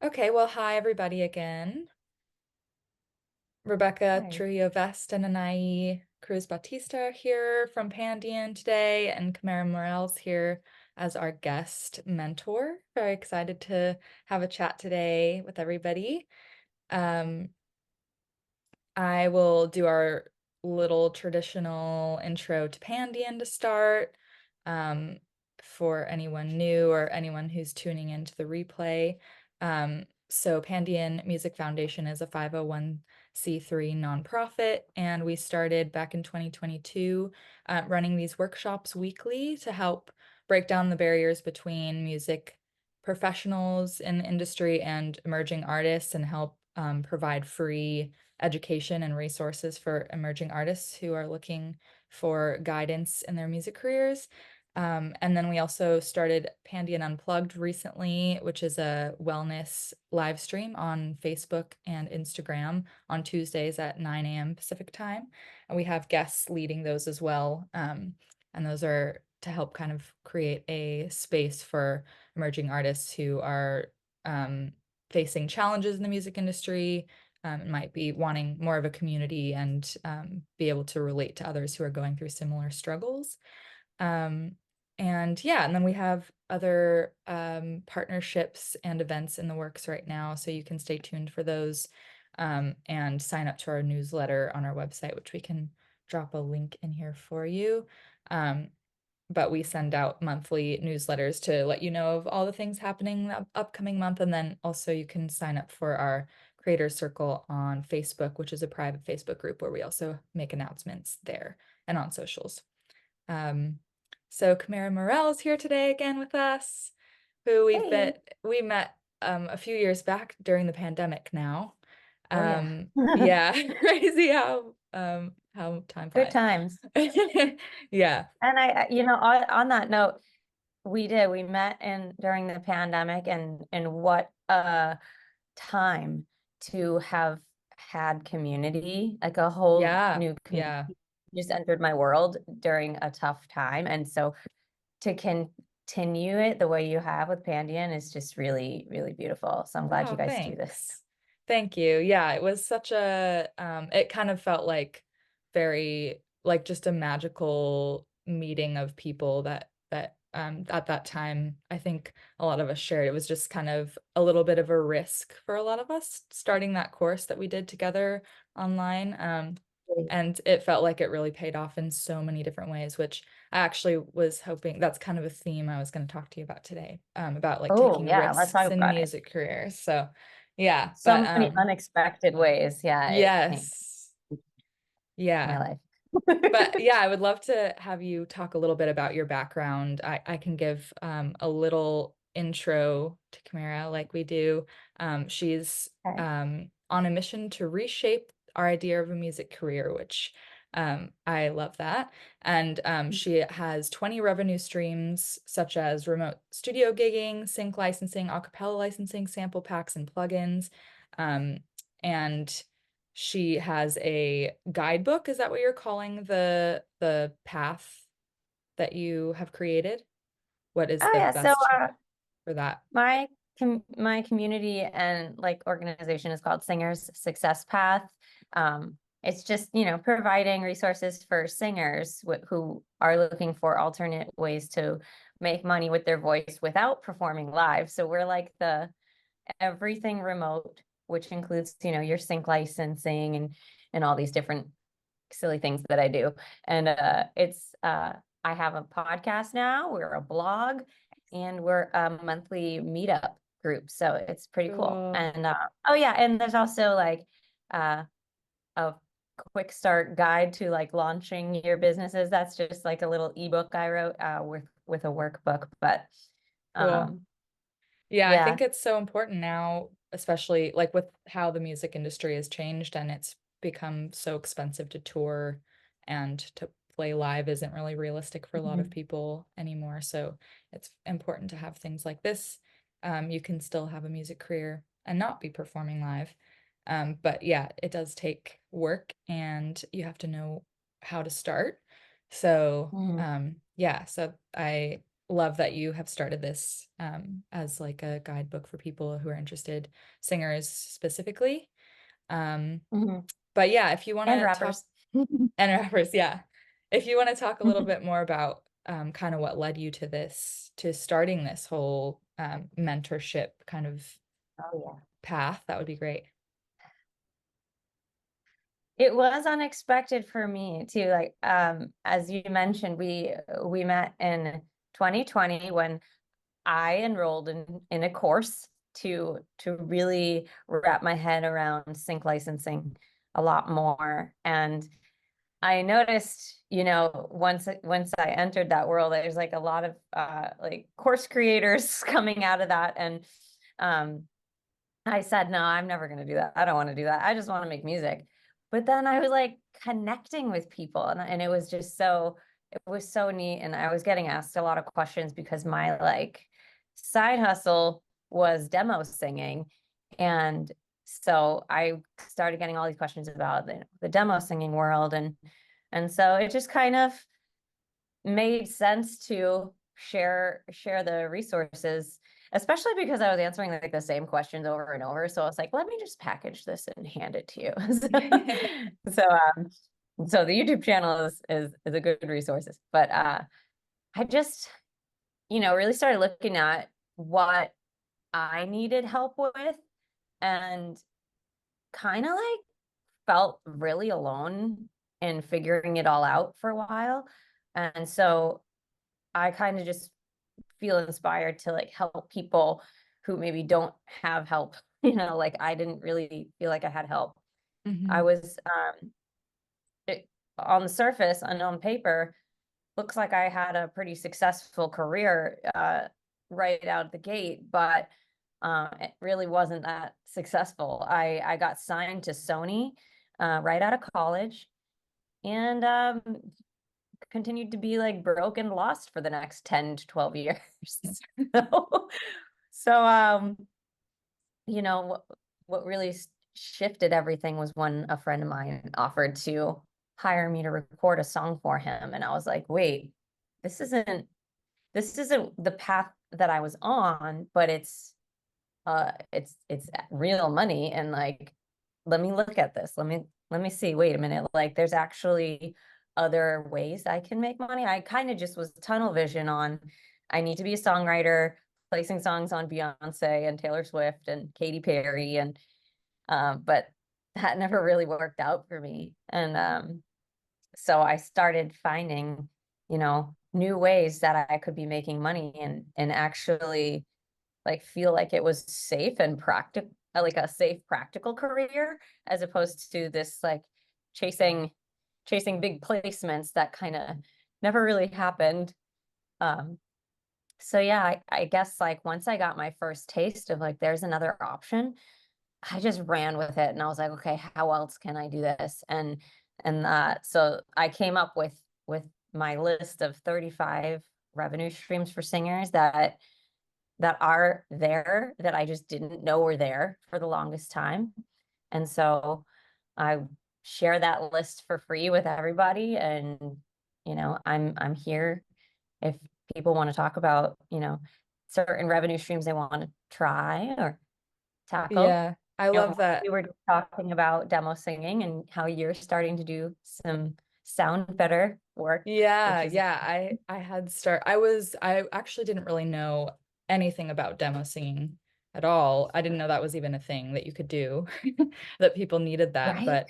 Okay, well, hi everybody again. Rebecca Hi. Trujillo Vest and Anai Cruz Batista here from Pandion today, and Kimera Morrell's here as our guest mentor. Very excited to have a chat today with everybody. Um, I will do our little traditional intro to Pandion to start. Um, for anyone new or anyone who's tuning into the replay. So Pandion Music Foundation is a 501(c)(3) nonprofit, and we started back in 2022 running these workshops weekly to help break down the barriers between music professionals in the industry and emerging artists and help provide free education and resources for emerging artists who are looking for guidance in their music careers. And then we also started Pandion Unplugged recently, which is a wellness live stream on Facebook and Instagram on Tuesdays at 9 a.m. Pacific time. And we have guests leading those as well. And those are to help kind of create a space for emerging artists who are facing challenges in the music industry, might be wanting more of a community and be able to relate to others who are going through similar struggles. Um, and yeah, and then we have other partnerships and events in the works right now, so you can stay tuned for those and sign up to our newsletter on our website, which we can drop a link in here for you. Um, but we send out monthly newsletters to let you know of all the things happening the upcoming month. And then also you can sign up for our Creator Circle on Facebook, which is a private Facebook group where we also make announcements there and on socials. Um, so Kimera Morrell is here today again with us, who Hey. we met a few years back during the pandemic now. Oh yeah. Yeah, crazy how time Good flies. times. Yeah. And on that note, we met in during the pandemic and what a time to have had community, like a whole Yeah, new community yeah. just entered my world during a tough time. And so to continue it the way you have with Pandion is just really, really beautiful. So I'm glad you Oh, guys do this. thanks. Thank you. Yeah, it was such a it kind of felt like very like just a magical meeting of people that at that time I think a lot of us shared. It was just kind of a little bit of a risk for a lot of us starting that course that we did together online. And it felt like it really paid off in so many different ways, which I actually was hoping that's kind of a theme I was going to talk to you about today, about like Oh taking yeah, let's risks talk in about it. music careers. So yeah, So but many unexpected ways. Yeah, it changed yes. my Yeah. life. But yeah, I would love to have you talk a little bit about your background. I can give a little intro to Kimera like we do. She's Okay. on a mission to reshape our idea of a music career, which I love that. And she has 20 revenue streams, such as remote studio gigging, sync licensing, acapella licensing, sample packs, and plugins. Um, and she has a guidebook. Is that what you're calling the path that you have created? What is Oh the yeah, so best for that? my community and like organization is called Singers Success Path. It's just, providing resources for singers who are looking for alternate ways to make money with their voice without performing live. So we're like the everything remote, which includes, your sync licensing and all these different silly things that I do. And it's I have a podcast now, we're a blog, and we're a monthly meetup group. So it's pretty cool. Cool. And oh yeah, and there's also like uh a quick start guide to like launching your businesses. That's just like a little ebook I wrote with a workbook. But Cool. um Yeah, I yeah. think it's so important now, especially like with how the music industry has changed and it's become so expensive to tour and to play live isn't really realistic for a lot of Mhm. people anymore. So it's important to have things like this. You can still have a music career and not be performing live. But yeah, it does take work and you have to know how to start. So Mhm. yeah, so I love that you have started this as like a guidebook for people who are interested, singers specifically. Um, Mhm. but yeah, if you want And to talk, rappers. and rappers, yeah. If you want to talk a little bit more about kind of what led you to this, to starting this whole mentorship kind of Oh yeah. path, that would be great. It was unexpected for me too. Like, as you mentioned, we met in 2020 when I enrolled in a course to really wrap my head around sync licensing a lot more. And I noticed, once I entered that world, there's like a lot of like course creators coming out of that. And um I said, no, I'm never going to do that. I don't want to do that. I just want to make music. But then I was like connecting with people, and it was so neat. And I was getting asked a lot of questions because my like side hustle was demo singing. And so I started getting all these questions about the demo singing world. And so it just kind of made sense to share the resources, especially because I was answering like the same questions over and over. So I was like, let me just package this and hand it to you. So the YouTube channel is a good resource. But I just, really started looking at what I needed help with, and kind of like felt really alone in figuring it all out for a while. And so I kind of just feel inspired to like help people who maybe don't have help. Like I didn't really feel like I had help. I Hmm. was on the surface and on paper, looks like I had a pretty successful career right out the gate, but it really wasn't that successful. I got signed to Sony right out of college, and continued to be like broke and lost for the next 10 to 12 years. so, so you know, what really shifted everything was when a friend of mine offered to hire me to record a song for him. And I was like, wait, this isn't this isn't the path that I was on, but it's real money. And like, let me look at this. Let me see. Wait a minute. Like there's actually other ways I can make money. I kind of just was tunnel vision on I need to be a songwriter, placing songs on Beyonce and Taylor Swift and Katy Perry, and but that never really worked out for me. And so I started finding, new ways that I could be making money, and actually like feel like it was safe and practical, like a safe practical career, as opposed to this like chasing big placements that kind of never really happened. um so yeah, I guess like once I got my first taste of like there's another option, I just ran with it, and I was like, okay, how else can I do this? And so I came up with my list of 35 revenue streams for singers that are there that I just didn't know were there for the longest time. And so I share that list for free with everybody. And, I'm here if people want to talk about, certain revenue streams they want to try or tackle. Yeah, I love that. We were talking about demo singing and how you're starting to do some sound better work, Yeah, which is yeah. I actually didn't really know anything about demo singing at all. I didn't know that was even a thing that you could do, that people needed that. right.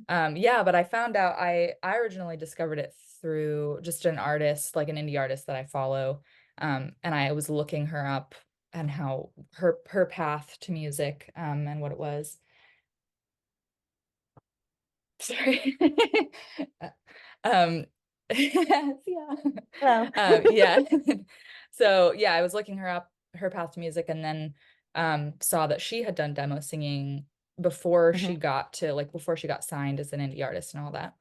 But yeah, but I found out I originally discovered it through just an artist, like an indie artist that I follow. And I was looking her up and how her path to music, and what it was. Sorry. Um, yeah. Hello. Yeah. So yeah, I was looking her up, her path to music, and then saw that she had done demo singing Mhm. before she got signed as an indie artist and all that.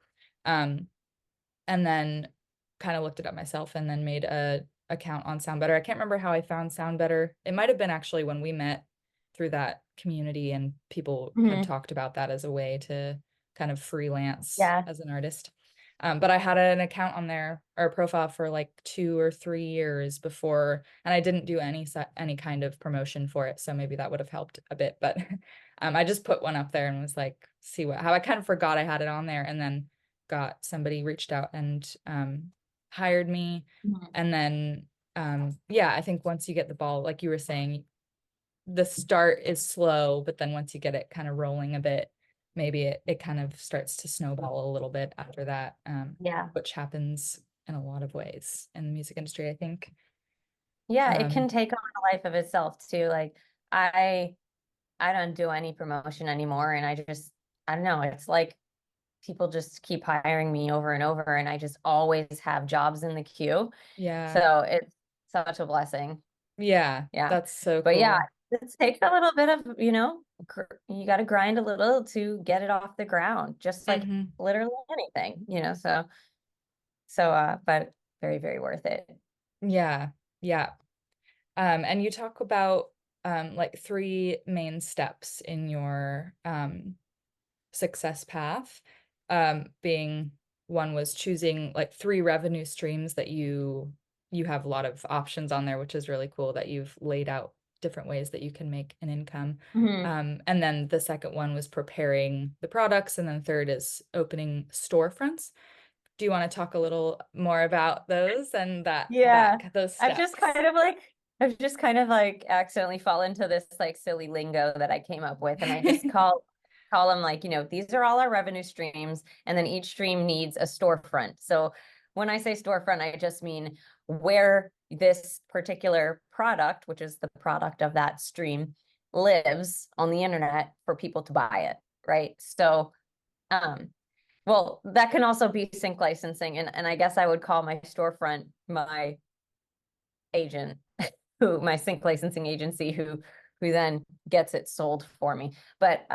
Um, and then kind of looked it up myself and then made a account on Sound Better. I can't remember how I found Sound Better. It might have been actually when we met through that community and people had Mhm. talked about that as a way to kind of freelance Yeah. as an artist. But I had an account on there or a profile for like 2 or 3 years before, and I didn't do any kind of promotion for it. So maybe that would have helped a bit. But I just put one up there and was like, see how I kind of forgot I had it on there, and then got somebody reached out and hired me. Mhm. And then yeah, I think once you get the ball, like you were saying, the start is slow, but then once you get it kind of rolling a bit, maybe it kind of starts to snowball a little bit after that, Yeah. which happens in a lot of ways in the music industry, I think. Yeah, it can Um, take on a life of itself too. Like I I don't do any promotion anymore, and I don't know, it's like people just keep hiring me over and over, and I just always have jobs in the queue. yeah, So it's such a blessing. yeah, Yeah. that's so But yeah, cool. it takes a little bit of, you got to grind a little to get it off the ground, just like Hmm. literally anything. But very, very worth it. Yeah, yeah. And you talk about like three main steps in your success path, being one was choosing like three revenue streams that you have a lot of options on there, which is really cool that you've laid out different ways that you can make an income. Mhm. And then the second one was preparing the products, and then third is opening storefronts. Do you want to talk a little more about those and Yeah. those I've just steps? kind of like I've just kind of like accidentally fall into this like silly lingo that I came up with, and I just call them like, these are all our revenue streams, and then each stream needs a storefront. So when I say storefront, I just mean where this particular product, which is the product of that stream, lives on the internet for people to buy it, right? So um well, that can also be sync licensing, and I guess I would call my storefront my agent, who my sync licensing agency, who then gets it sold for me. But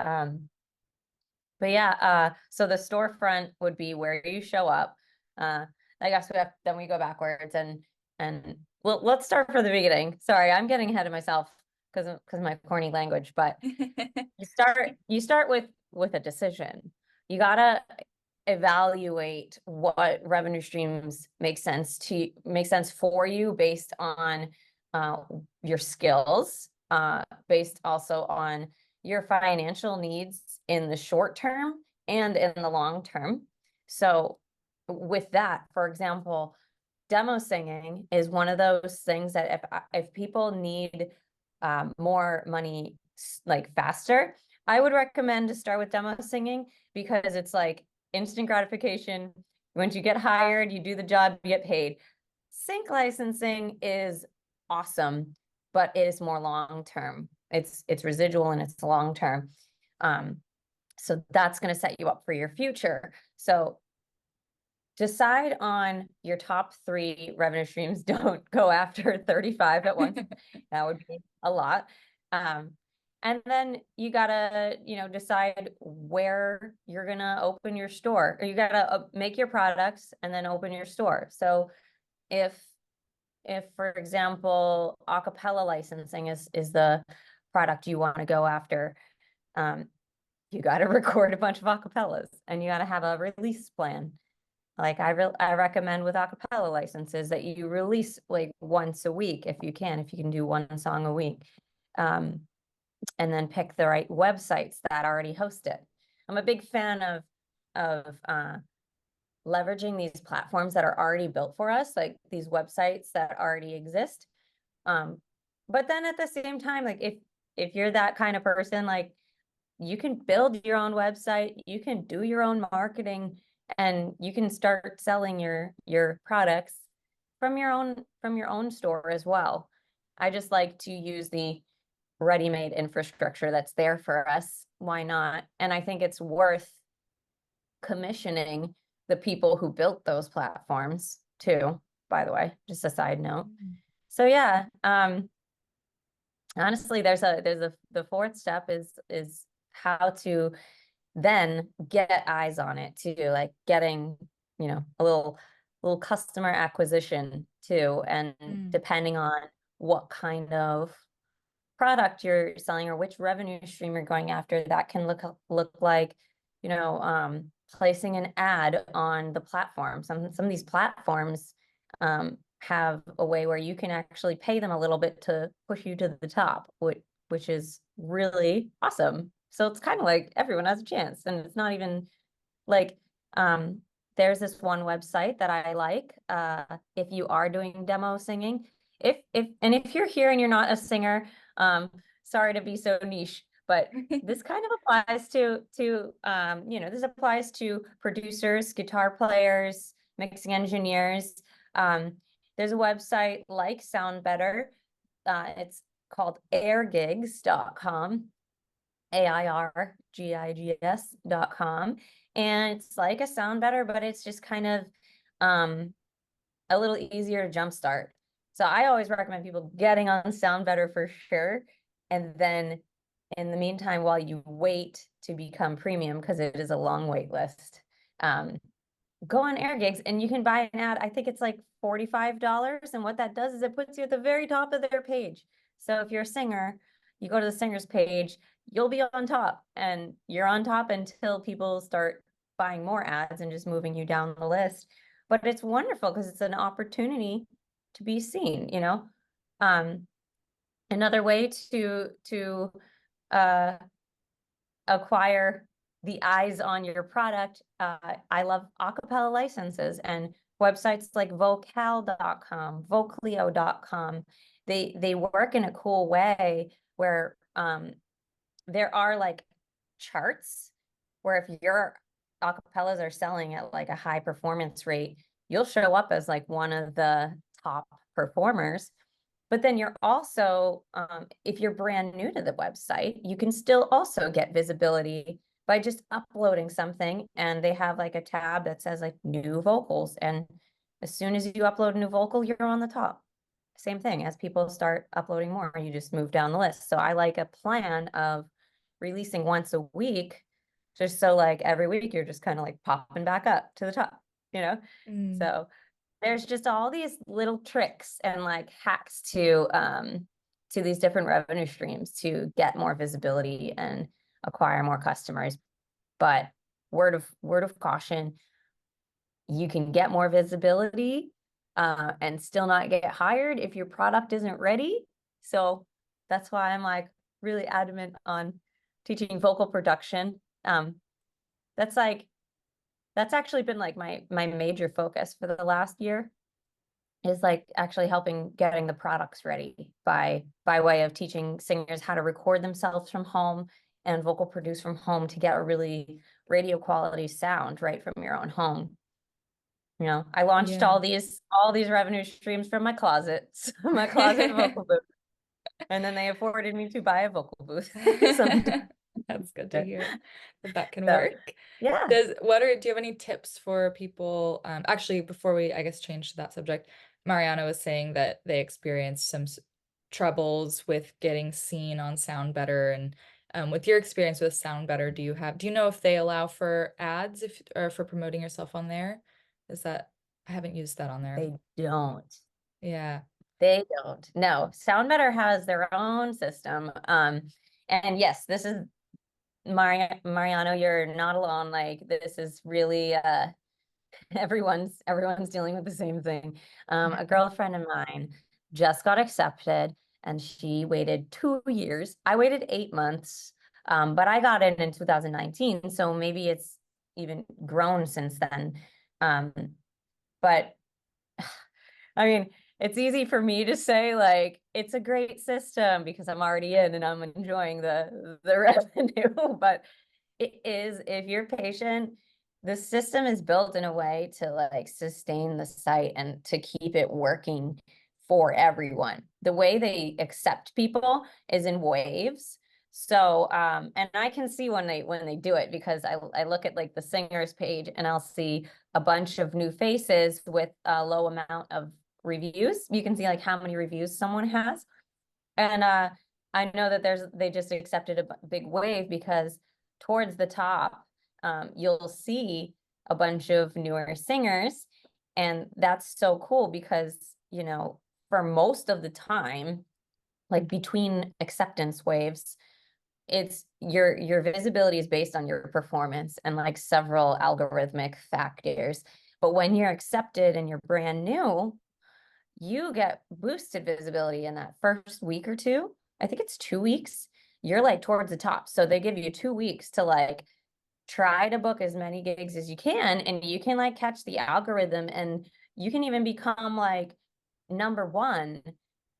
yeah, so the storefront would be where you show up. Uh, I guess then we go backwards, and well, let's start from the beginning. Sorry, I'm getting ahead of myself because of my corny language, but you start with a decision. You gotta evaluate what revenue streams make sense for you based on your skills, based also on your financial needs in the short term and in the long term. So with that, for example, demo singing is one of those things that if people need more money like faster, I would recommend to start with demo singing, because it's like instant gratification. Once you get hired, you do the job, you get paid. Sync licensing is awesome, but it is more long term. It's residual and it's long term. Um, so that's going to set you up for your future. So decide on your top three revenue streams. Don't go after 35 at once. That would be a lot. And then you gotta, decide where you're gonna open your store, or you gotta make your products and then open your store. So if for example, acapella licensing is the product you want to go after, um, you got to record a bunch of acapellas, and you got to have a release plan. Like I recommend with acapella licenses that you release like once a week if you can do one song a week. Um, and then pick the right websites that already host it. I'm a big fan of leveraging these platforms that are already built for us, like these websites that already exist. But then at the same time, like if you're that kind of person, like you can build your own website, you can do your own marketing, and you can start selling your products from your own store as well. I just like to use the ready-made infrastructure that's there for us. Why not? And I think it's worth commissioning the people who built those platforms too, by the way, just a side note. So yeah, honestly, the fourth step is how to then get eyes on it too, like getting, a little customer acquisition too. And Mm. depending on what kind of product you're selling or which revenue stream you're going after, that can look like, placing an ad on the platform. Some of these platforms have a way where you can actually pay them a little bit to push you to the top, which is really awesome. So it's kind of like everyone has a chance, and it's not even like there's this one website that I like. If you are doing demo singing, if you're here and you're not a singer, sorry to be so niche, but this kind of applies to this applies to producers, guitar players, mixing engineers. There's a website like Sound Better. It's called airgigs.com, AIRGIGS.com. And it's like a Sound Better, but it's just kind of a little easier to jumpstart. So I always recommend people getting on Sound Better for sure. And then in the meantime, while you wait to become premium, because it is a long wait list, go on Air Gigs and you can buy an ad. I think it's like $45. And what that does is it puts you at the very top of their page. So if you're a singer, you go to the singer's page, you'll be on top, and you're on top until people start buying more ads and just moving you down the list. But it's wonderful because it's an opportunity to be seen, you know. Another way to acquire the eyes on your product, I love acapella licenses, and websites like vocal.com, voclio.com. They work in a cool way where there are like charts where if your acapellas are selling at like a high performance rate, you'll show up as like one of the top performers. But then you're also, if you're brand new to the website, you can still also get visibility by just uploading something, and they have like a tab that says like new vocals. And as soon as you upload a new vocal, you're on the top. Same thing, as people start uploading more, you just move down the list. So I like a plan of releasing once a week, just so like every week you're just kind of like popping back up to the top, you know? Mm. So there's just all these little tricks and like hacks to these different revenue streams to get more visibility and acquire more customers. But word of caution, you can get more visibility and still not get hired if your product isn't ready. So that's why I'm like really adamant on teaching vocal production. That's actually been like my major focus for the last year, is like actually helping getting the products ready by way of teaching singers how to record themselves from home and vocal produce from home to get a really radio quality sound right from your own home. You know, I launched Yeah. all these revenue streams from my closet, my closet vocal booth, and then they afforded me to buy a vocal booth. That's good to hear that that can So work. yeah, Do you have any tips for people? Actually, before we, I guess, change to that subject, Mariana was saying that they experienced some troubles with getting seen on Sound Better. And with your experience with Sound Better, do you know if they allow for ads if or for promoting yourself on there? Is that, I haven't used that on there. they don't. Yeah. They don't. No, SoundBetter has their own system. And yes, this is Mariano, you're not alone. Like this is really everyone's dealing with the same thing. A girlfriend of mine just got accepted and she waited 2 years. I waited 8 months. But I got in 2019, so maybe it's even grown since then. Um, but I mean, it's easy for me to say like it's a great system because I'm already in and I'm enjoying the revenue, but it is, if you're patient, the system is built in a way to like sustain the site and to keep it working for everyone. The way they accept people is in waves. So and I can see when they do it, because I look at like the singers page and I'll see a bunch of new faces with a low amount of reviews. You can see like how many reviews someone has. And I know that they just accepted a big wave because towards the top, you'll see a bunch of newer singers. And that's so cool because, you know, for most of the time, like between acceptance waves, it's your visibility is based on your performance and like several algorithmic factors. But when you're accepted and you're brand new, you get boosted visibility in that first week or two. I think it's 2 weeks. You're like towards the top. So they give you 2 weeks to like try to book as many gigs as you can, and you can like catch the algorithm, and you can even become like number one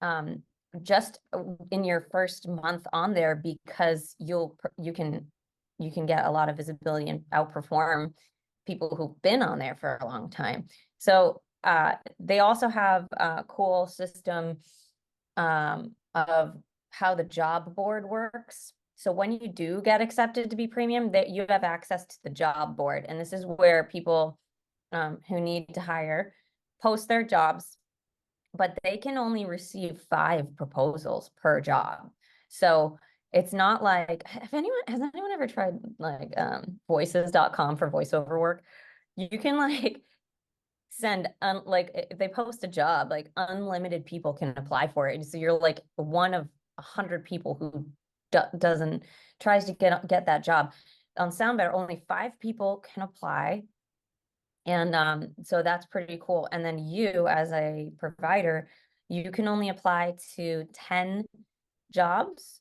um just in your first month on there, because you can get a lot of visibility and outperform people who've been on there for a long time. So they also have a cool system of how the job board works. So when you do get accepted to be premium, that you have access to the job board. And this is where people who need to hire post their jobs, but they can only receive 5 proposals per job. So it's not like, has anyone ever tried like voices.com for voiceover work? You can like send like if they post a job, like unlimited people can apply for it. So you're like one of 100 people who doesn't tries to get that job. On SoundBetter, only 5 people can apply. And so that's pretty cool. And then you, as a provider, you can only apply to 10 jobs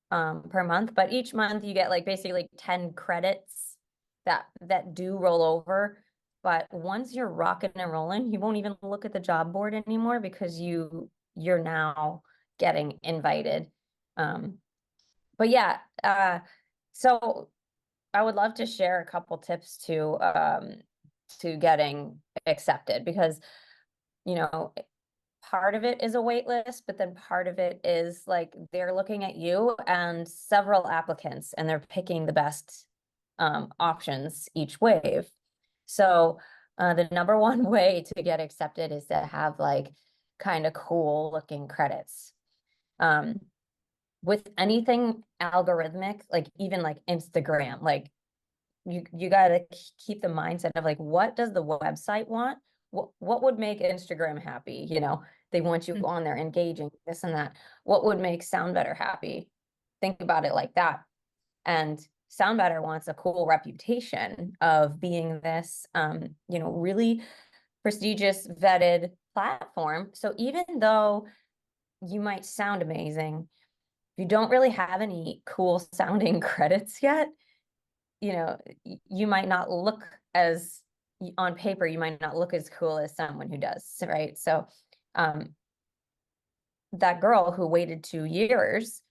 per month, but each month you get like basically 10 credits that do roll over. But once you're rocking and rolling, you won't even look at the job board anymore, because you're now getting invited. But yeah, so I would love to share a couple tips to getting accepted, because you know part of it is a wait list, but then part of it is like they're looking at you and several applicants, and they're picking the best options each wave. So the number one way to get accepted is to have like kind of cool looking credits. Um, with anything algorithmic, like even like Instagram, like you got to keep the mindset of like, what does the website want? What would make Instagram happy? They want you Mm. on there engaging, this and that. What would make Sound Better happy? Think about it like that. And Sound Better wants a cool reputation of being this, really prestigious, vetted platform. So even though you might sound amazing, if you don't really have any cool sounding credits yet, you might not look as on paper, you might not look as cool as someone who does, right? So um that girl who waited 2 years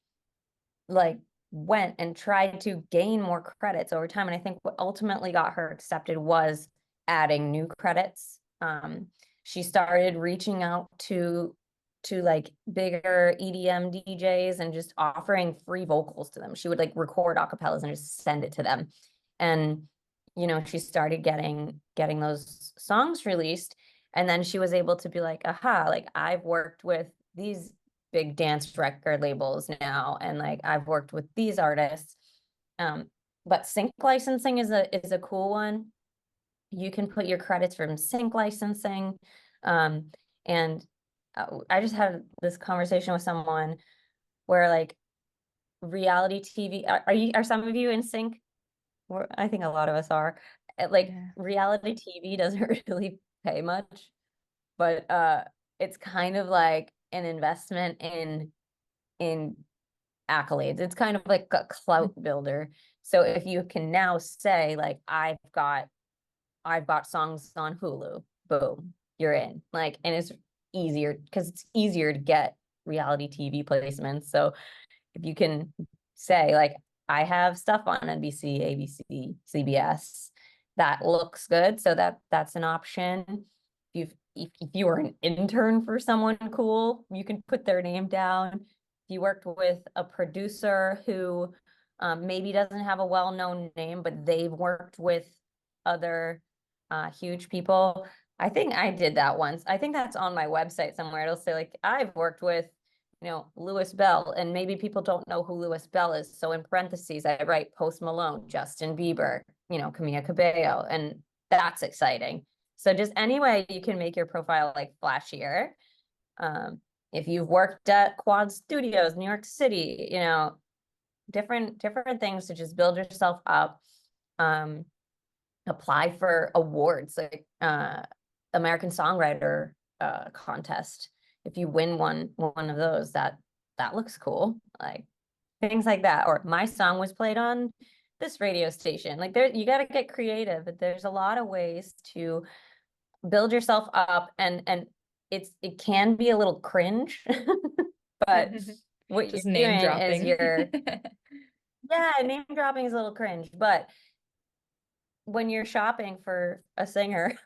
like went and tried to gain more credits over time, and I think what ultimately got her accepted was adding new credits. She started reaching out to like bigger EDM DJs and just offering free vocals to them. She would like record acapellas and just send it to them. And she started getting those songs released. And then she was able to be like, aha, like I've worked with these big dance record labels now, and like I've worked with these artists. But sync licensing is a cool one. You can put your credits from sync licensing. And I just had this conversation with someone where like reality TV, are some of you in sync? I think a lot of us are. Like Yeah. reality TV doesn't really pay much, but it's kind of like an investment in accolades. It's kind of like a clout builder. So if you can now say like I've got songs on Hulu, boom, you're in. Like, and it's easier because it's easier to get reality TV placements. So if you can say like I have stuff on NBC, ABC, CBS that looks good, so that's an option. If you were an intern for someone cool, you can put their name down. If you worked with a producer who maybe doesn't have a well-known name, but they've worked with other huge people. I think I did that once. I think that's on my website somewhere. It'll say like I've worked with Louis Bell, and maybe people don't know who Louis Bell is. So in parentheses, I write Post Malone, Justin Bieber, Camila Cabello, and that's exciting. So just any way you can make your profile like flashier. If you've worked at Quad Studios, New York City, different things to just build yourself up. Um, Apply for awards like American Songwriter contest. If you win one of those, that looks cool. Like things like that. Or my song was played on this radio station. Like there, you got to get creative. There's a lot of ways to build yourself up, and it can be a little cringe, but what you're Just name doing is dropping. yeah, name dropping is a little cringe, but when you're shopping for a singer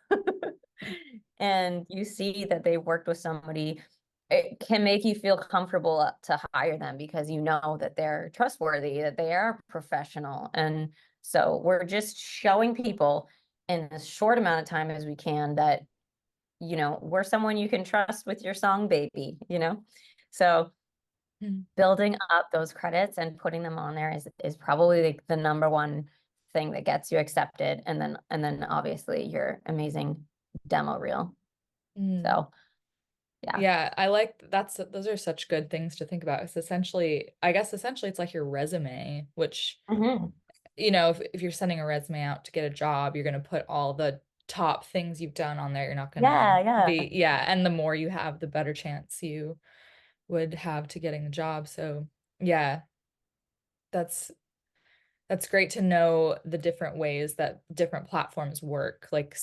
and you see that they worked with somebody, it can make you feel comfortable to hire them because you know that they're trustworthy, that they are professional. And so we're just showing people in as short amount of time as we can that, we're someone you can trust with your song, baby. So Mm. building up those credits and putting them on there is probably like the number one thing that gets you accepted, and then obviously your amazing demo reel. Mm. So yeah. Yeah, those are such good things to think about. It's I guess essentially it's like your resume, which, Mhm. if you're sending a resume out to get a job, you're going to put all the top things you've done on there. You're not going to Yeah, yeah, yeah. And the more you have, the better chance you would have to getting the job. So yeah, that's That's great to know the different ways that different platforms work. Like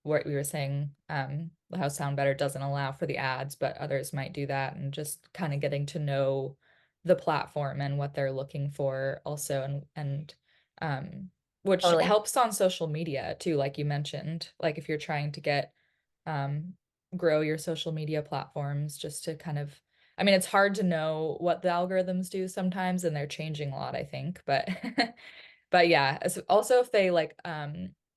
what we were saying, how Sound Better doesn't allow for the ads, but others might do that, and just kind of getting to know the platform and what they're looking for also, and which totally. helps on social media too, like you mentioned. Like if you're trying to get um grow your social media platforms, just to kind of, I mean, it's hard to know what the algorithms do sometimes, and they're changing a lot, I think, but but yeah, also if they like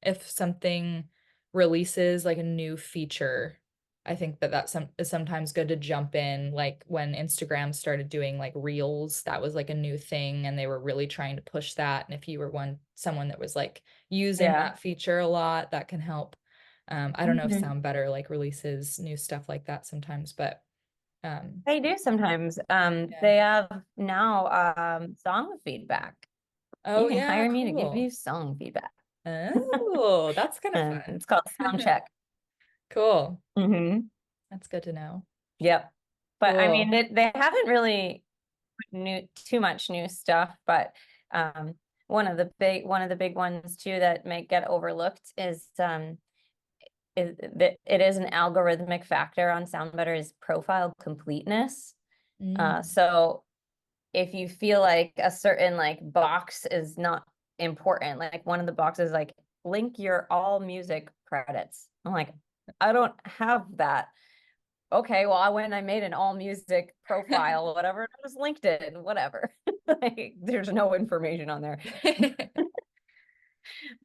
if something releases like a new feature, I think that is sometimes good to jump in. Like when Instagram started doing like reels, that was like a new thing and they were really trying to push that. And if you were someone that was like using Yeah. that feature a lot, that can help. I don't know if Mhm. Sound Better like releases new stuff like that sometimes, but um They do sometimes. yeah. They have now song feedback. You Oh can yeah, hire me to give cool. you song feedback. Oh, that's kind of And fun. it's called sound check. Cool. Hmm. That's good to know. Yep. But I mean, Cool. they haven't really too much new stuff, but one of the big ones too that may get overlooked is that it is an algorithmic factor on SoundBetter is profile completeness. Mm. So if you feel like a certain like box is not important, like one of the boxes like link your all music credits. I'm like, I don't have that. Okay, well, when I made an all music profile, whatever, it was LinkedIn, whatever. Like, there's no information on there.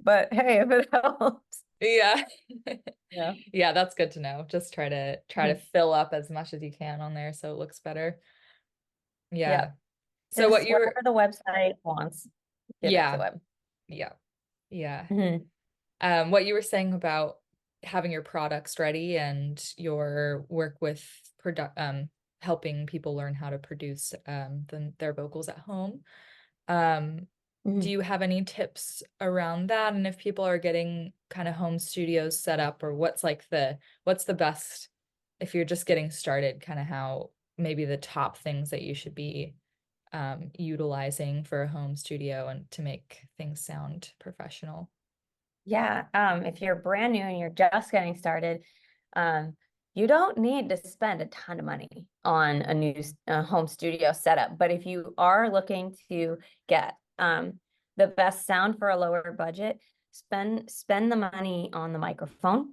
But hey, if it helps. Yeah. Yeah. Yeah, that's good to know. Just try to Mhm. fill up as much as you can on there so it looks better. Yeah. Yeah. So what Just you whatever were the website wants, give it to yeah, them. yeah, yeah. Mhm. What you were saying about having your products ready and your work with helping people learn how to produce their vocals at home. Do Mhm. you have any tips around that? And if people are getting kind of home studios set up, or what's the best if you're just getting started, kind of how maybe the top things that you should be utilizing for a home studio and to make things sound professional? Yeah, if you're brand new and you're just getting started, um, you don't need to spend a ton of money on a new home studio setup. But if you are looking to get the best sound for a lower budget, spend the money on the microphone,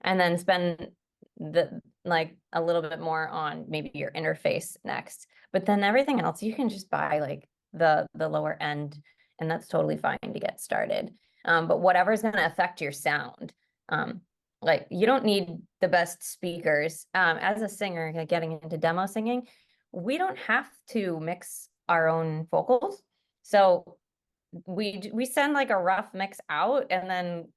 and then spend the like a little bit more on maybe your interface next. But then everything else you can just buy like the lower end, and that's totally fine to get started. But whatever's going to affect your sound, um, like you don't need the best speakers. As a singer, like getting into demo singing, we don't have to mix our own vocals. So we send like a rough mix out, and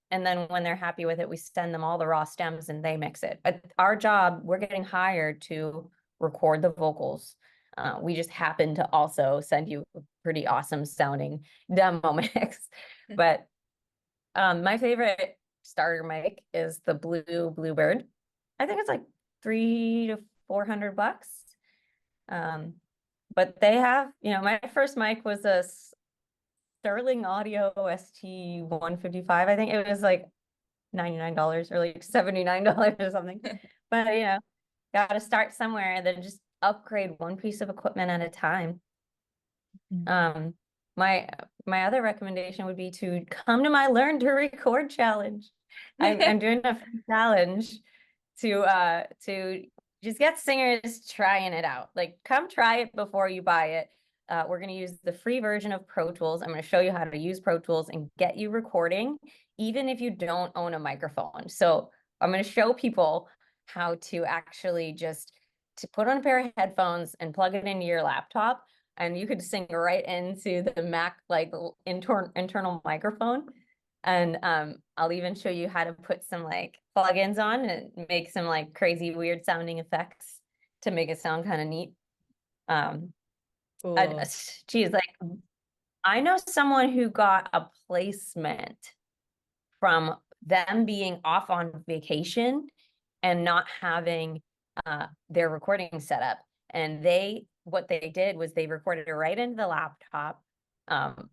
then when they're happy with it, we send them all the raw stems and they mix it. Our job, we're getting hired to record the vocals. We just happen to also send you a pretty awesome sounding demo mix. But my favorite starter mic is the Bluebird. I think it's like 300 to 400 bucks. Um, but they have, my first mic was a Sterling Audio ST-155. I think it was like $99 or like $79 or something. But got to start somewhere and then just upgrade one piece of equipment at a time. Um, my other recommendation would be to come to my Learn to Record challenge. I'm doing a challenge to just get singers trying it out. Like, come try it before you buy it. We're going to use the free version of Pro Tools. I'm going to show you how to use Pro Tools and get you recording, even if you don't own a microphone. So I'm going to show people how to actually just to put on a pair of headphones and plug it into your laptop, and you could sing right into the Mac like internal microphone. And I'll even show you how to put some like plugins on and make some like crazy weird sounding effects to make it sound kind of neat. Cool. Geez, like I know someone who got a placement from them being off on vacation and not having their recording set up. And what they did was they recorded it right into the laptop,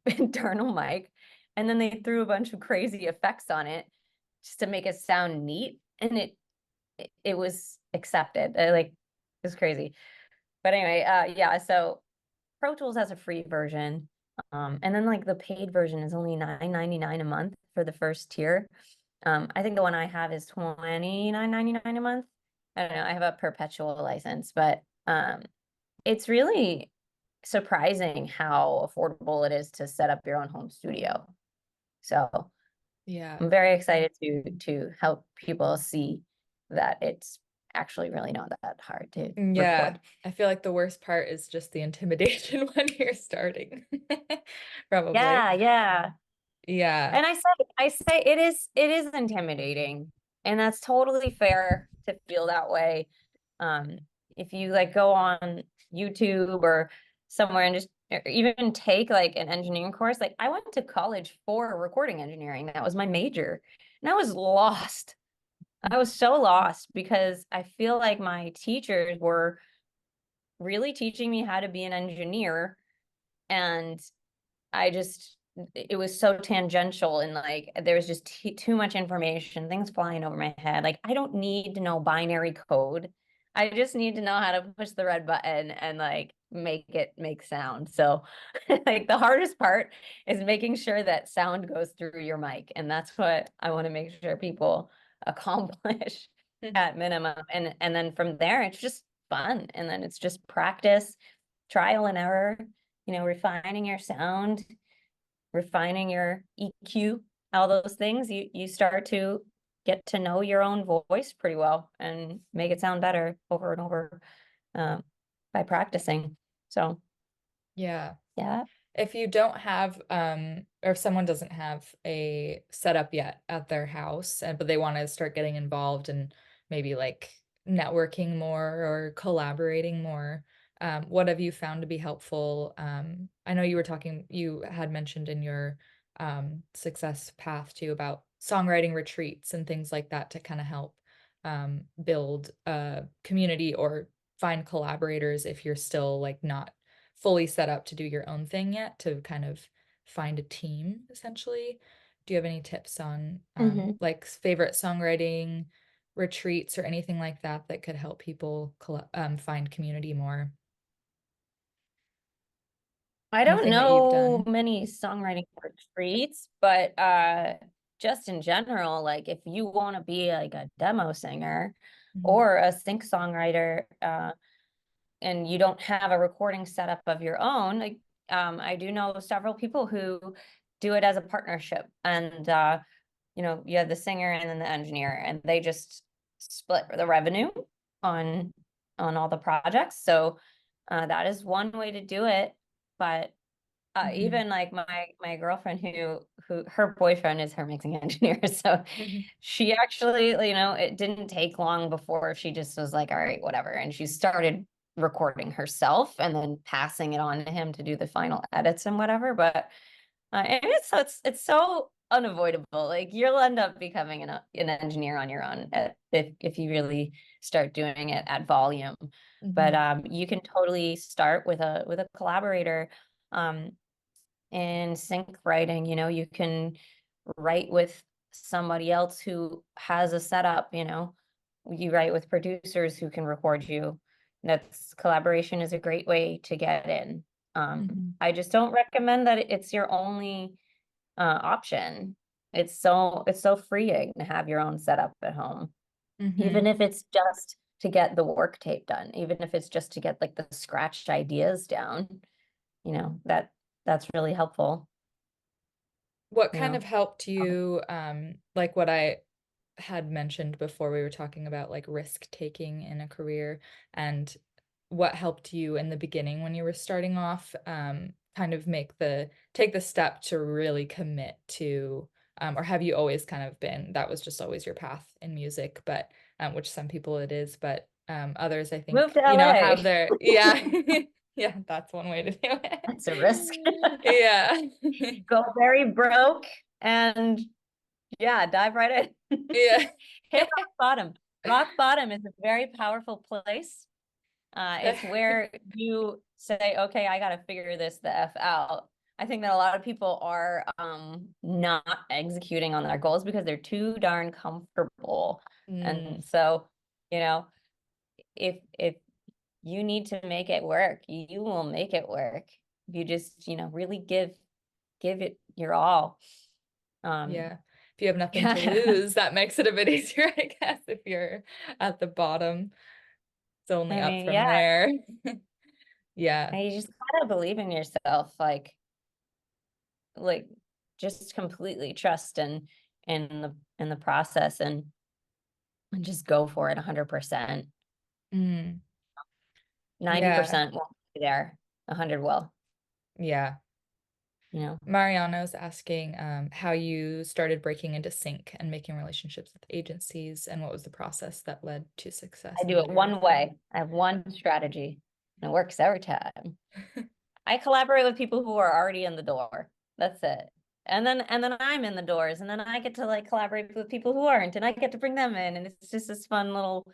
internal mic, and then they threw a bunch of crazy effects on it just to make it sound neat. And it was accepted. It was crazy. But anyway, yeah, so Pro Tools has a free version. And then like the paid version is only $9.99 a month for the first tier. I think the one I have is $29.99 a month. I don't know. I have a perpetual license, but it's really surprising how affordable it is to set up your own home studio. So Yeah. I'm very excited to help people see that it's actually really not that hard to Yeah. record. I feel like the worst part is just the intimidation when you're starting. Probably. Yeah, yeah. Yeah. And I say it is intimidating, and that's totally fair to feel that way. Um, if you like go on YouTube or somewhere and just or even take like an engineering course, like I went to college for recording engineering. That was my major, and I was lost. I was so lost because I feel like my teachers were really teaching me how to be an engineer, and it was so tangential, and like there was just too much information, things flying over my head. Like, I don't need to know binary code. I just need to know how to push the red button and like make it make sound. So like the hardest part is making sure that sound goes through your mic. And that's what I want to make sure people accomplish at minimum. And then from there, it's just fun. And then it's just practice, trial and error, refining your sound, refining your EQ, all those things. You start to get to know your own voice pretty well and make it sound better over and over by practicing. So Yeah. yeah. If you don't have, or if someone doesn't have a setup yet at their house, but they want to start getting involved and maybe like networking more or collaborating more, what have you found to be helpful? I know you had mentioned in your success path too about songwriting retreats and things like that to kind of help build a community or find collaborators if you're still like not fully set up to do your own thing yet, to kind of find a team essentially. Do you have any tips on like favorite songwriting retreats or anything like that that could help people find community more? I don't Anything that you've know done? many songwriting retreats, but just in general, like if you want to be like a demo singer Mhm. or a sync songwriter, and you don't have a recording setup of your own, like I do know several people who do it as a partnership, and you have the singer and then the engineer, and they just split the revenue on all the projects. So that is one way to do it. But Mhm. even like my girlfriend who her boyfriend is her mixing engineer, so Mhm. she actually, it didn't take long before she just was like, all right, whatever, and she started recording herself and then passing it on to him to do the final edits and whatever. But and it's so unavoidable. Like you'll end up becoming an engineer on your own if you really start doing it at volume. But Mhm. you can totally start with a collaborator in sync writing. You know, you can write with somebody else who has a setup. You know, you write with producers who can record you. That's collaboration is a great way to get in. Mhm. I just don't recommend that it's your only option. It's so freeing to have your own setup at home, even Mhm. if it's just to get the work tape done, even if it's just to get like the scratch ideas down, you know, that's really helpful, What you kind know. of helped you, like what I had mentioned before we were talking about like risk taking in a career, and what helped you in the beginning when you were starting off, kind of take the step to really commit to, or have you always kind of been, that was just always your path in music, but which some people it is, but others I Move think, to have LA. their, yeah, yeah, that's one way to do it. That's a risk. Yeah. Go very broke and yeah, dive right in. Yeah. Hit rock bottom. Rock bottom is a very powerful place. It's where you say, okay, I got to figure this the F out. I think that a lot of people are not executing on their goals because they're too darn comfortable. Mm, And so, you know, if you need to make it work, you will make it work. If you just, really give it your all. Um, yeah. If you have nothing to I lose, that makes it a bit easier, I guess, if you're at the bottom. It's only up mean, from yeah, there. Yeah. you just gotta believe in yourself, like just completely trust in the process and just go for it 100%. Mm, yeah. 90% won't be there. 100 will, Yeah. you know. Mariano's asking how you started breaking into sync and making relationships with agencies, and what was the process that led to success I and do it one notoriety. way. I have one strategy and it works every time. I collaborate with people who are already in the door. That's it. And then I'm in the doors and then I get to like collaborate with people who aren't and I get to bring them in and it's just this fun little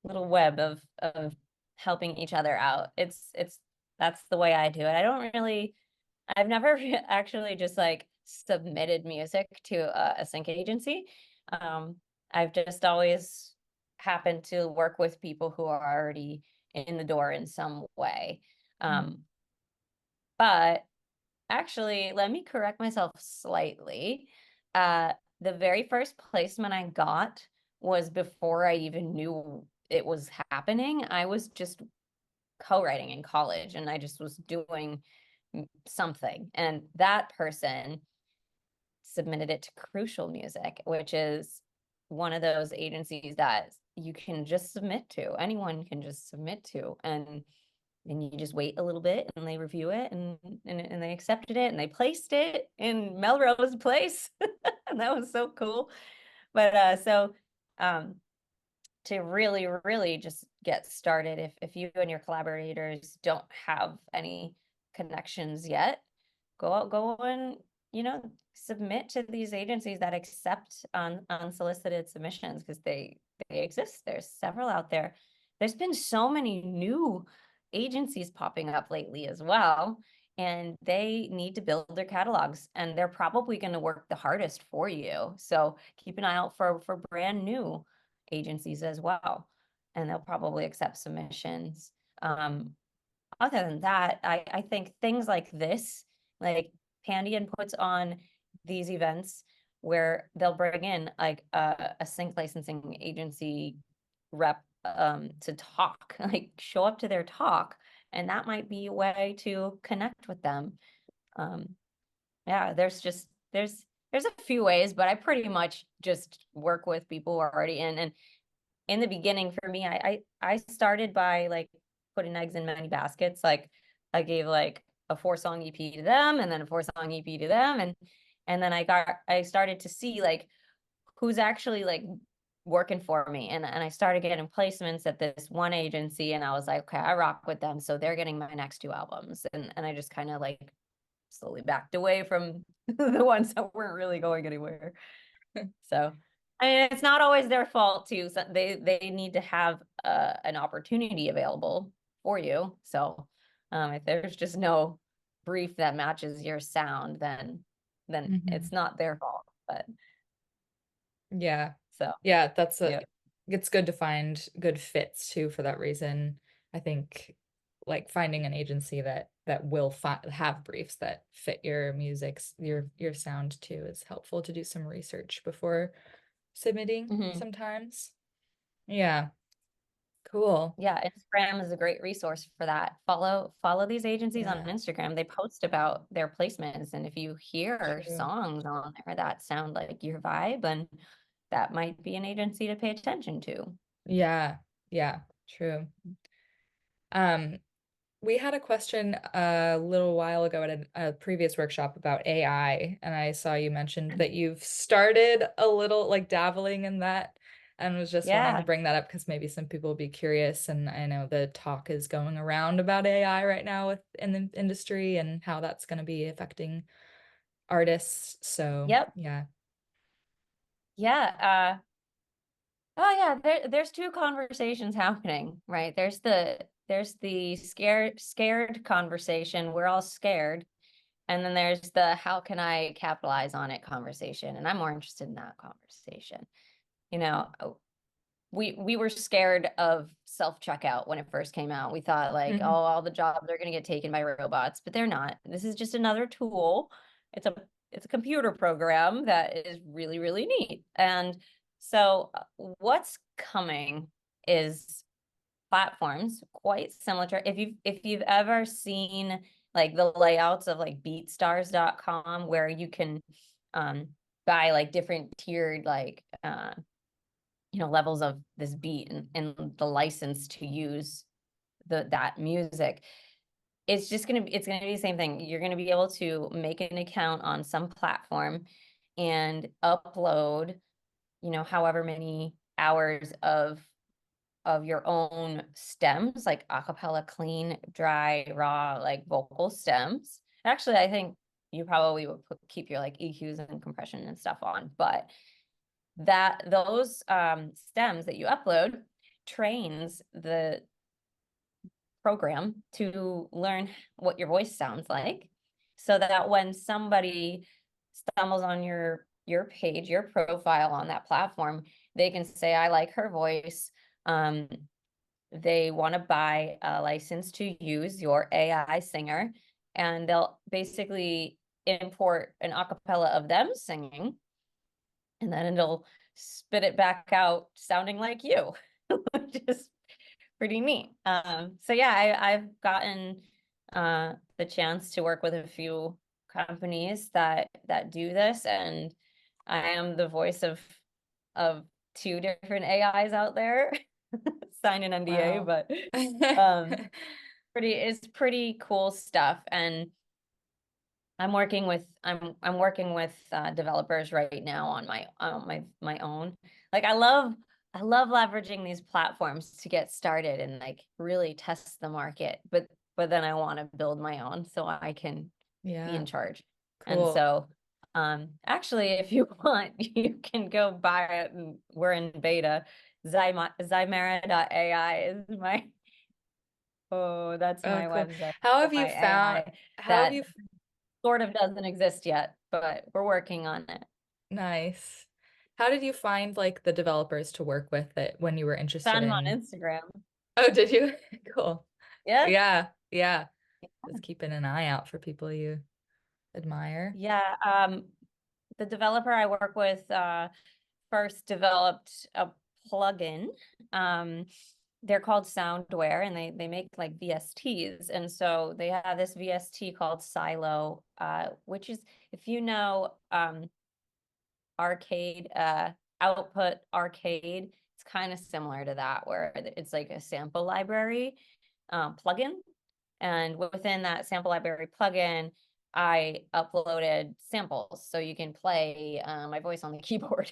web of helping each other out. It's that's the way I do it. I've never actually just like submitted music to a sync agency. Um, I've just always happened to work with people who are already in the door in some way. Mm, Um, but actually, let me correct myself slightly. The very first placement I got was before I even knew it was happening. I was just co-writing in college and I just was doing something. And that person submitted it to Crucial Music, which is one of those agencies that you can just submit to. Anyone can just submit to. And you just wait a little bit and they review it and they accepted it and they placed it in Melrose Place. And that was so cool. But um to really, really just get started, if you and your collaborators don't have any connections yet, go out, go and, submit to these agencies that accept unsolicited submissions because they exist. There's several out there. There's been so many new agencies popping up lately as well, and they need to build their catalogs, and they're probably going to work the hardest for you. So keep an eye out for brand new agencies as well, and they'll probably accept submissions. Other than that, I think things like this, like Pandion puts on these events where they'll bring in like a sync licensing agency rep to talk, like show up to their talk, and that might be a way to connect with them. Um, yeah, there's a few ways, but I pretty much just work with people who are already in. And in the beginning for me, I started by like putting eggs in many baskets. Like I gave like a 4-song EP to them and then a 4-song EP to them. And then I started to see like who's actually like working for me. And I started getting placements at this one agency, and I was like, okay, I rock with them. So they're getting my next two albums. And I just kind of like slowly backed away from the ones that weren't really going anywhere. So I mean, it's not always their fault too. So they need to have an opportunity available for you. So if there's just no brief that matches your sound, then Mhm. it's not their fault. But Yeah. so Yeah, yeah. it's good to find good fits too for that reason. I think like finding an agency that will have briefs that fit your music's your sound too is helpful to do some research before submitting Mhm. sometimes. Yeah, cool. Yeah, Instagram is a great resource for that. Follow these agencies on Yeah, Instagram. They post about their placements, and if you hear true. songs on there that sound like your vibe, and that might be an agency to pay attention to. Yeah, yeah, true. Um, we had a question a little while ago at a previous workshop about AI, and I saw you mentioned that you've started a little like dabbling in that, and was just wanting to Yeah. bring that up because maybe some people will be curious. And I know the talk is going around about AI right now in the industry and how that's going to be affecting artists. So Yep. yeah. Yeah. Oh yeah, there's two conversations happening, right? There's the scared conversation. We're all scared. And then there's the how can I capitalize on it conversation. And I'm more interested in that conversation. You know, we were scared of self-checkout when it first came out. We thought like, oh, Mhm. all the jobs are going to get taken by robots, but they're not. This is just another tool. It's a it's a computer program that is really, really neat. And so what's coming is platforms quite similar to if you've ever seen like the layouts of like beatstars.com where you can um buy like different tiered like levels of this beat and the license to use that music. It's gonna be the same thing. You're gonna be able to make an account on some platform and upload, however many hours of your own stems, like acapella, clean, dry, raw, like vocal stems. Actually, I think you probably would keep your like EQs and compression and stuff on, but that those stems that you upload trains the program to learn what your voice sounds like, so that when somebody stumbles on your page, your profile on that platform, they can say, I like her voice. They want to buy a license to use your AI singer, and they'll basically import an acapella of them singing, and then it'll spit it back out sounding like you, which is pretty neat. So yeah, I've gotten the chance to work with a few companies that do this, and I am the voice of two different AIs out there. Sign an NDA, Wow. but um it's pretty cool stuff. And I'm working with developers right now on my own. Like I love leveraging these platforms to get started and like really test the market, but then I want to build my own so I can be in Yeah, charge. And cool. so actually if you want, you can go buy it, and we're in beta. Zymera.ai is my that's Oh, my cool. website How for have you my found, AI how have that you, sort of doesn't exist yet, but we're working on it. nice. How did you find like the developers to work with it when you were interested Found him on in? Instagram. Oh, did you? Cool. Yeah. Yeah, yeah. Just keeping an eye out for people you admire. Yeah. The developer I work with first developed a plugin. Um, they're called Soundware, and they make like VSTs. And so they have this VST called Silo, which is, if you know arcade output arcade, it's kind of similar to that, where it's like a sample library plugin. And within that sample library plugin, I uploaded samples so you can play my voice on the keyboard.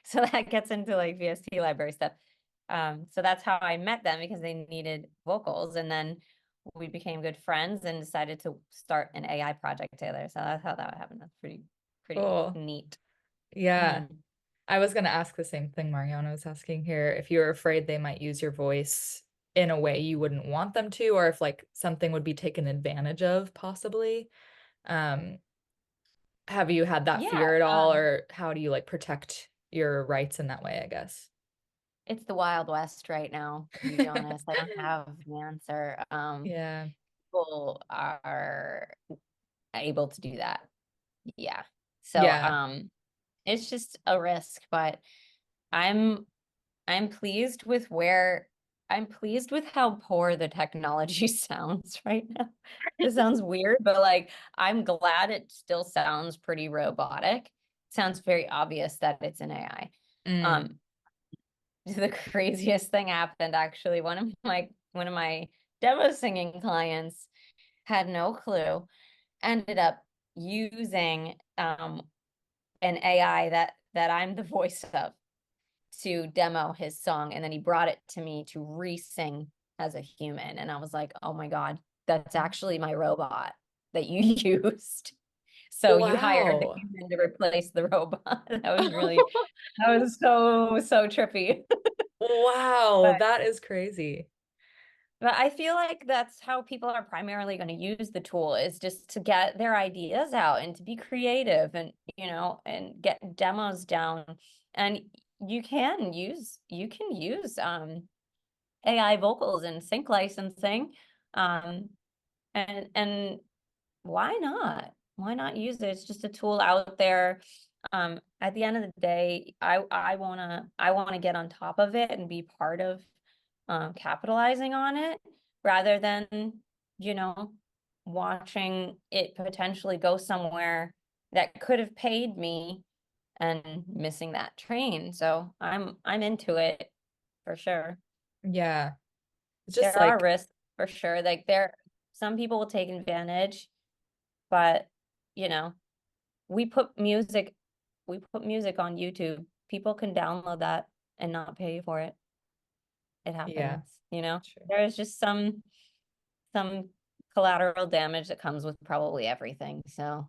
So that gets into like VST library stuff. So that's how I met them because they needed vocals, and then we became good friends and decided to start an AI project together. So that's how that happened. That's pretty Cool. neat. Yeah. Mhm. I was going to ask the same thing Mariana was asking here, if you were afraid they might use your voice in a way you wouldn't want them to, or if like something would be taken advantage of, possibly. Um, have you had that Yeah, fear at all, um, or how do you like protect your rights in that way, I guess? it's the Wild West right now, to be honest. I don't have an answer. Yeah. People are able to do that. Yeah. So, Yeah. it's just a risk, but I'm I'm pleased with where I'm pleased with how poor the technology sounds right now. This sounds weird, but like I'm glad it still sounds pretty robotic. Sounds very obvious that it's an AI. Mm. Um, the craziest thing happened actually. One of my demo singing clients had no clue, ended up using an AI that I'm the voice of to demo his song, and then he brought it to me to re-sing as a human, and I was like, oh my God, that's actually my robot that you used. So you hired the Wow. human to replace the robot. That was so trippy. Wow, but that is crazy. but I feel like that's how people are primarily going to use the tool, is just to get their ideas out and to be creative, and and get demos down. And you can use AI vocals and sync licensing. Um, and why not? Why not use it? It's just a tool out there. At the end of the day, I wanna get on top of it and be part of capitalizing on it, rather than, you know, watching it potentially go somewhere that could have paid me and missing that train. So I'm into it for sure. Yeah. It's just There are like, risks for sure. Like some people will take advantage, but you know, we put music we put music on YouTube. People can download that and not pay for it. It yeah, happens. true. There is just some collateral damage that comes with probably everything. So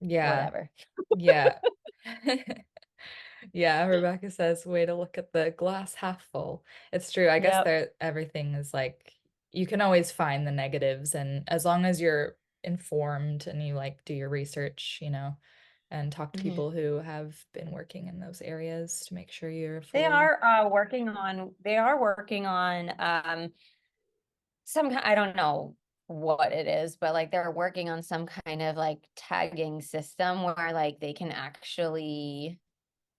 Yeah. whatever. Yeah. Yeah, Rebecca says, way to look at the glass half full. It's true. I guess Yep. there everything is like you can always find the negatives, and as long as you're informed and you like do your research, and talk to Mhm. people who have been working in those areas to make sure you're They fully. are working on I don't know what it is, but like they're working on some kind of like tagging system where like they can actually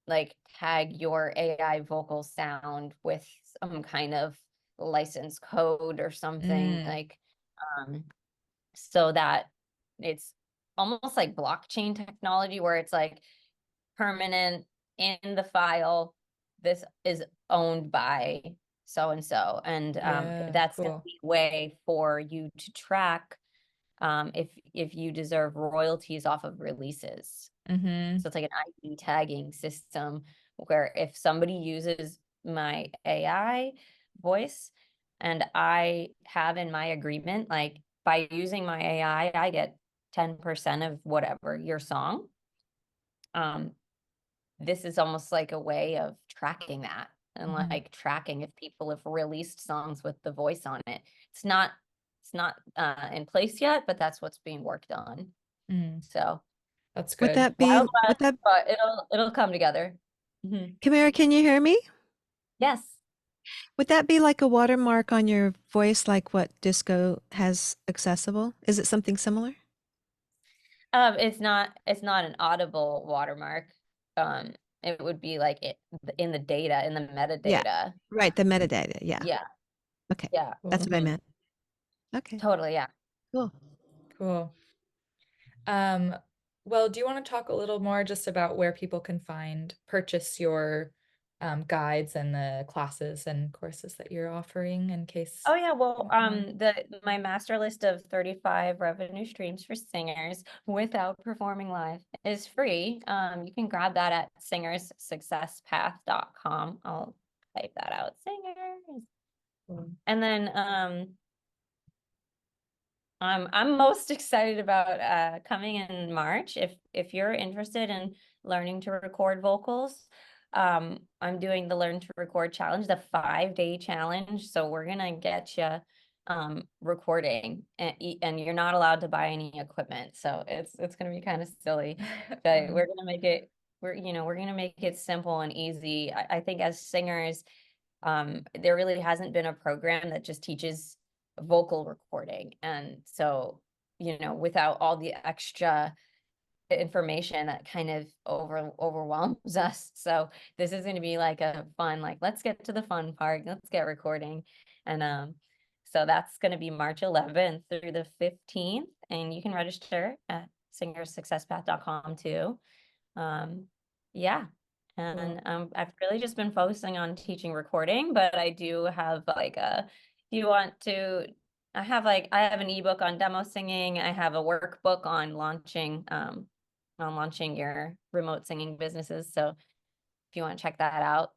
like tag your AI vocal sound with some kind of license code or something, Mm, like so that it's almost like blockchain technology where it's like permanent in the file. This is owned by so and so, and yeah, that's the cool. way for you to track if you deserve royalties off of releases. Mm-hmm. So it's like an ID tagging system where if somebody uses my AI voice, and I have in my agreement, like by using my AI, I get 10% of whatever your song. Um, this is almost like a way of tracking that, and Mm-hmm. like tracking if people have released songs with the voice on it. It's not in place yet, but that's what's being worked on. Mm, So that's Would good. that be, Wild would West, that, but it'll come together. Mhm. Kimera, can you hear me? Yes. Would that be like a watermark on your voice, like what disco has accessible? Is it something similar? It's not an audible watermark. Um, it would be like in the data, in the Yeah, metadata. right. The metadata. Yeah. Yeah. Okay. Yeah. That's Cool. what I Hmm. meant. Okay. Totally. Yeah. Cool. Cool. Um, well, do you want to talk a little more just about where people can purchase your guides and the classes and courses that you're offering in case. Oh yeah, well, anyone- my master list of 35 revenue streams for singers without performing live is free. You can grab that at singerssuccesspath.com. I'll type that out, singers. And then I'm most excited about coming in March. If you're interested in learning to record vocals, I'm doing the Learn to Record Challenge, the 5-day challenge. So we're gonna get you recording, and you're not allowed to buy any equipment. So it's gonna be kind of silly, but we're gonna make it we're gonna make it simple and easy. I think as singers, there really hasn't been a program that just teaches vocal recording, and so without all the extra information that kind of overwhelms us. So this is going to be like a fun, like, let's get to the fun part, let's get recording. And so that's going to be March 11th through the 15th, and you can register at singersuccesspath.com too. Yeah. And I've really just been focusing on teaching recording, but I do have like if you want to, I have an ebook on demo singing. I have a workbook on launching your remote singing businesses. So if you want to check that out,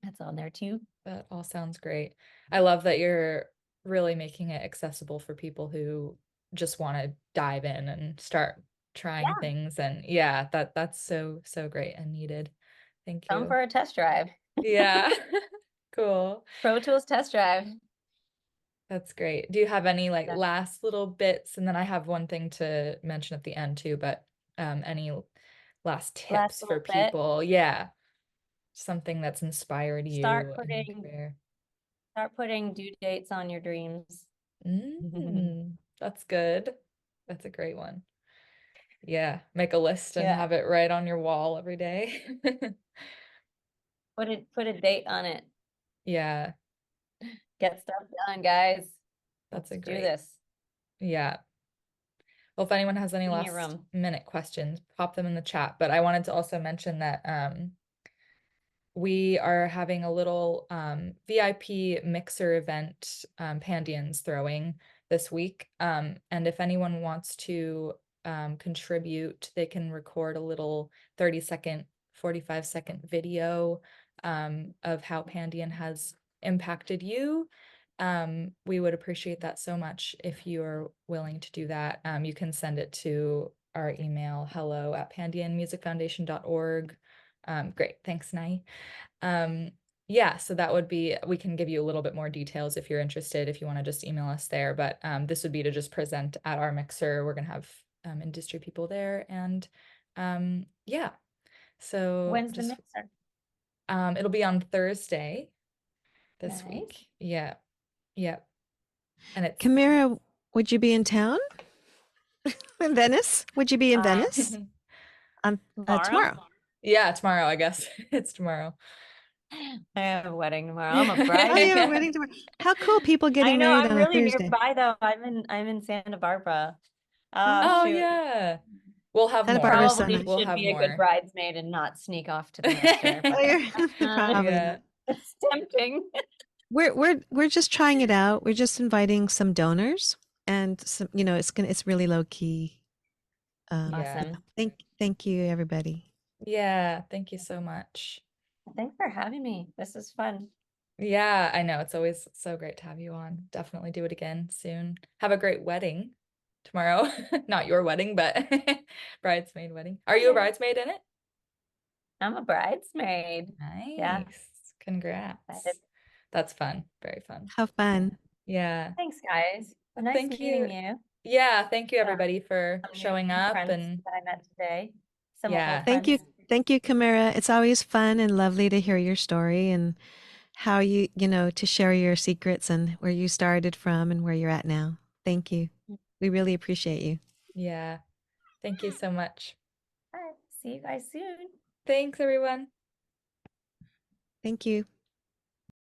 that's on there too. That all sounds great. I love that you're really making it accessible for people who just want to dive in and start trying things. And yeah, that's so great and needed. Thank Come you. for a test drive. Yeah. Cool. Pro Tools test drive. That's great. Do you have any like last little bits? And then I have one thing to mention at the end too, but any last tips for people? Yeah. Something that's inspired you in your career. Start putting due dates on your dreams. That's good. That's a great one. Yeah, make a list and have it right on your wall every day. Put a date on it. Yeah. Get stuff done, guys. Let's do this. Yeah. Well, if anyone has any last minute questions, pop them in the chat. But I wanted to also mention that we are having a little VIP mixer event, Pandion's throwing this week. And if anyone wants to contribute, they can record a little 30-second, 45-second video of how Pandion has impacted you. We would appreciate that so much if you're willing to do that. You can send it to our email, hello@pandionmusicfoundation.org. Great. Thanks, Nai. Yeah, so that would be, we can give you a little bit more details if you're interested, if you want to just email us there. But this would be to just present at our mixer. We're going to have industry people there. And yeah, so when's the mixer? It'll be on Thursday this week. Yeah. Yeah. And it's Kimera, would you be in town? In Venice? Would you be in Venice? Tomorrow. Yeah, tomorrow, I guess. It's tomorrow. I have a wedding tomorrow. I'm a bride. Oh, you have a wedding tomorrow. How cool, people getting married on a Thursday. I'm really nearby though. I'm in Santa Barbara. Oh yeah. We'll have Santa more. Barbara's Probably so nice. should be a good bridesmaid and not sneak off to the mixer. Yeah. It's tempting. We're just trying it out. We're just inviting some donors, and some, it's really low key. Awesome. Thank you, everybody. Yeah, thank you so much. Thanks for having me. This is fun. Yeah, I know. It's always so great to have you on. Definitely do it again soon. Have a great wedding tomorrow. Not your wedding, but bridesmaid wedding. Are you a bridesmaid in it? I'm a bridesmaid. Nice. Yeah. Congrats. That's fun. Very fun. How fun. Yeah. Thanks, guys. Nice meeting you. Yeah, thank you everybody for showing up and that I met today. Thank you, Kimera. It's always fun and lovely to hear your story and how to share your secrets and where you started from and where you're at now. Thank you. We really appreciate you. Yeah. Thank you so much. All right. See you guys soon. Thanks, everyone. Thank you.